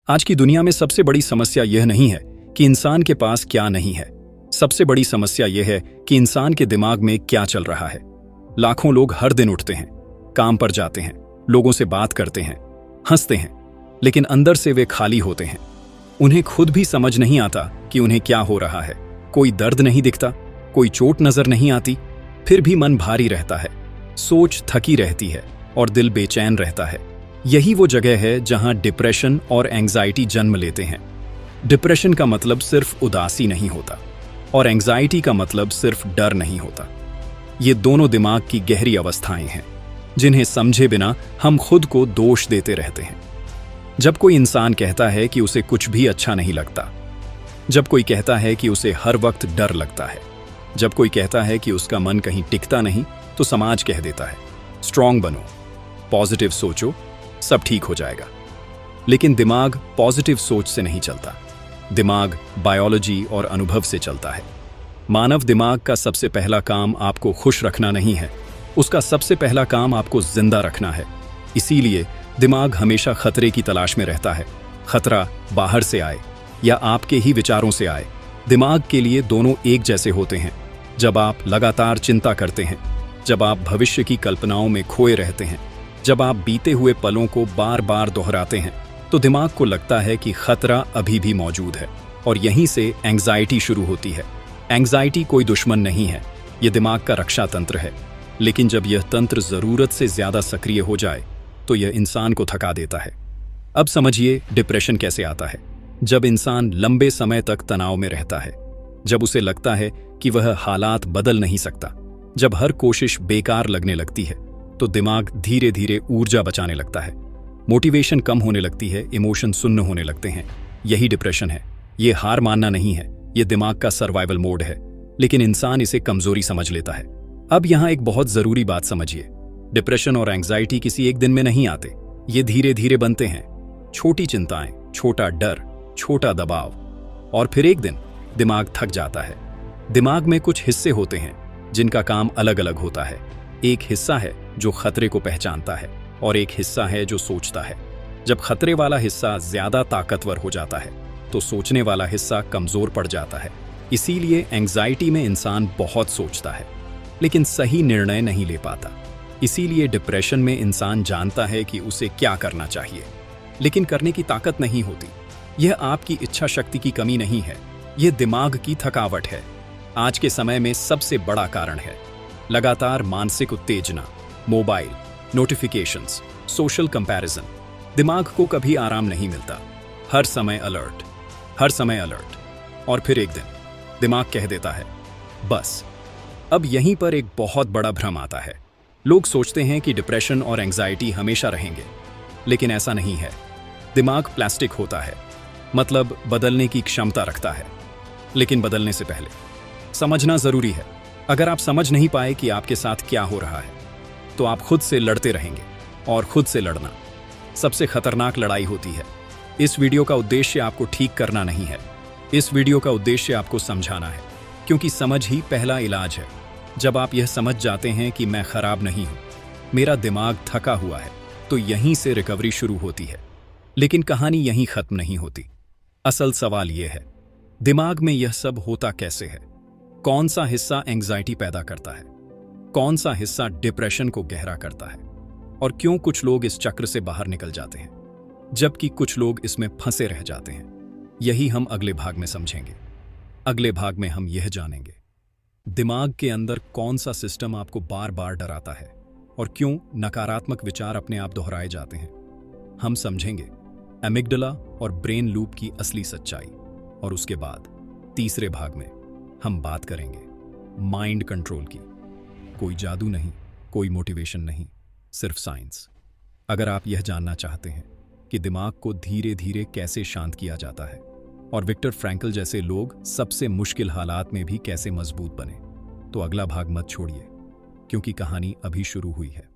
आज की दुनिया में सबसे बड़ी समस्या यह नहीं है कि इंसान के पास क्या नहीं है। सबसे बड़ी समस्या यह है कि इंसान के दिमाग में क्या चल रहा है। लाखों लोग हर दिन उठते हैं, काम पर जाते हैं, लोगों से बात करते हैं, हंसते हैं, लेकिन अंदर से वे खाली होते हैं। उन्हें खुद भी समझ नहीं आता कि उन्हें क्या हो रहा है। कोई दर्द नहीं दिखता, कोई चोट नजर नहीं आती, फिर भी मन भारी रहता है, सोच थकी रहती है और दिल बेचैन रहता है। यही वो जगह है जहां डिप्रेशन और एंजाइटी जन्म लेते हैं। डिप्रेशन का मतलब सिर्फ उदासी नहीं होता और एंजाइटी का मतलब सिर्फ डर नहीं होता। ये दोनों दिमाग की गहरी अवस्थाएं हैं जिन्हें समझे बिना हम खुद को दोष देते रहते हैं। जब कोई इंसान कहता है कि उसे कुछ भी अच्छा नहीं लगता, जब कोई कहता है कि उसे हर वक्त डर लगता है, जब कोई कहता है कि उसका मन कहीं टिकता नहीं, तो समाज कह देता है स्ट्रांग बनो, पॉजिटिव सोचो, सब ठीक हो जाएगा। लेकिन दिमाग पॉजिटिव सोच से नहीं चलता। दिमाग बायोलॉजी और अनुभव से चलता है। मानव दिमाग का सबसे पहला काम आपको खुश रखना नहीं है, उसका सबसे पहला काम आपको जिंदा रखना है। इसीलिए दिमाग हमेशा खतरे की तलाश में रहता है। खतरा बाहर से आए या आपके ही विचारों से आए, दिमाग के लिए दोनों एक जैसे होते हैं। जब आप लगातार चिंता करते हैं, जब आप भविष्य की कल्पनाओं में खोए रहते हैं, जब आप बीते हुए पलों को बार बार दोहराते हैं, तो दिमाग को लगता है कि खतरा अभी भी मौजूद है और यहीं से एंग्जाइटी शुरू होती है। एंग्जाइटी कोई दुश्मन नहीं है, यह दिमाग का रक्षा तंत्र है। लेकिन जब यह तंत्र जरूरत से ज्यादा सक्रिय हो जाए तो यह इंसान को थका देता है। अब समझिए डिप्रेशन कैसे आता है। जब इंसान लंबे समय तक तनाव में रहता है, जब उसे लगता है कि वह हालात बदल नहीं सकता, जब हर कोशिश बेकार लगने लगती है, तो दिमाग धीरे धीरे ऊर्जा बचाने लगता है। मोटिवेशन कम होने लगती है, इमोशन शून्य होने लगते हैं। यही डिप्रेशन है। ये हार मानना नहीं है, ये दिमाग का सर्वाइवल मोड है। लेकिन इंसान इसे कमजोरी समझ लेता है। अब यहाँ एक बहुत जरूरी बात समझिए, डिप्रेशन और एंग्जाइटी किसी एक दिन में नहीं आते। ये धीरे धीरे बनते हैं। छोटी चिंताएं, छोटा डर, छोटा दबाव, और फिर एक दिन दिमाग थक जाता है। दिमाग में कुछ हिस्से होते हैं जिनका काम अलग अलग होता है। एक हिस्सा है जो खतरे को पहचानता है और एक हिस्सा है जो सोचता है। जब खतरे वाला हिस्सा ज्यादा ताकतवर हो जाता है तो सोचने वाला हिस्सा कमजोर पड़ जाता है। इसीलिए एंग्जाइटी में इंसान बहुत सोचता है लेकिन सही निर्णय नहीं ले पाता। इसीलिए डिप्रेशन में इंसान जानता है कि उसे क्या करना चाहिए, लेकिन करने की ताकत नहीं होती। यह आपकी इच्छा शक्ति की कमी नहीं है, यह दिमाग की थकावट है। आज के समय में सबसे बड़ा कारण है लगातार मानसिक उत्तेजना, मोबाइल, नोटिफिकेशंस, सोशल कंपैरिजन। दिमाग को कभी आराम नहीं मिलता, हर समय अलर्ट, हर समय अलर्ट। और फिर एक दिन दिमाग कह देता है बस। अब यहीं पर एक बहुत बड़ा भ्रम आता है। लोग सोचते हैं कि डिप्रेशन और एंग्जाइटी हमेशा रहेंगे, लेकिन ऐसा नहीं है। दिमाग प्लास्टिक होता है, मतलब बदलने की क्षमता रखता है, लेकिन बदलने से पहले समझना जरूरी है। अगर आप समझ नहीं पाए कि आपके साथ क्या हो रहा है, तो आप खुद से लड़ते रहेंगे, और खुद से लड़ना सबसे खतरनाक लड़ाई होती है। इस वीडियो का उद्देश्य आपको ठीक करना नहीं है, इस वीडियो का उद्देश्य आपको समझाना है, क्योंकि समझ ही पहला इलाज है। जब आप यह समझ जाते हैं कि मैं खराब नहीं हूं, मेरा दिमाग थका हुआ है, तो यहीं से रिकवरी शुरू होती है। लेकिन कहानी यहीं खत्म नहीं होती। असल सवाल यह है, दिमाग में यह सब होता कैसे है? कौन सा हिस्सा एंग्जाइटी पैदा करता है, कौन सा हिस्सा डिप्रेशन को गहरा करता है, और क्यों कुछ लोग इस चक्र से बाहर निकल जाते हैं जबकि कुछ लोग इसमें फंसे रह जाते हैं? यही हम अगले भाग में समझेंगे। अगले भाग में हम यह जानेंगे दिमाग के अंदर कौन सा सिस्टम आपको बार बार डराता है और क्यों नकारात्मक विचार अपने आप दोहराए जाते हैं। हम समझेंगे एमिग्डाला और ब्रेन लूप की असली सच्चाई। और उसके बाद तीसरे भाग में हम बात करेंगे माइंड कंट्रोल की। कोई जादू नहीं, कोई मोटिवेशन नहीं, सिर्फ साइंस। अगर आप यह जानना चाहते हैं कि दिमाग को धीरे धीरे कैसे शांत किया जाता है और विक्टर फ्रैंकल जैसे लोग सबसे मुश्किल हालात में भी कैसे मजबूत बने, तो अगला भाग मत छोड़िए, क्योंकि कहानी अभी शुरू हुई है।